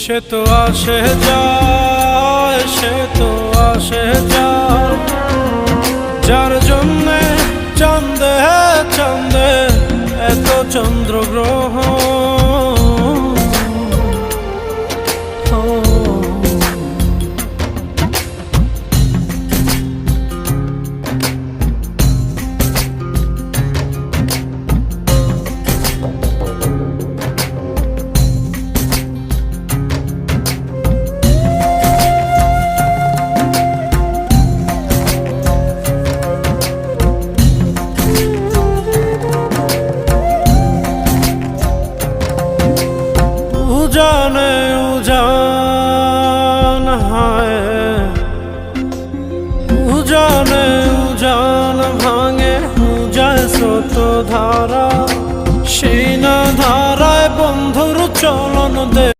সে তো আসে যায়, সে তো আসে যায়, যার জন্যে চাঁদে চাঁদে এত চন্দ্রগ্রহণ। উজানে উজান হায়, উজানে উজান ভাঙে উজায় স্রোত ধারা, সেই না ধারায় বন্ধুর চলন দে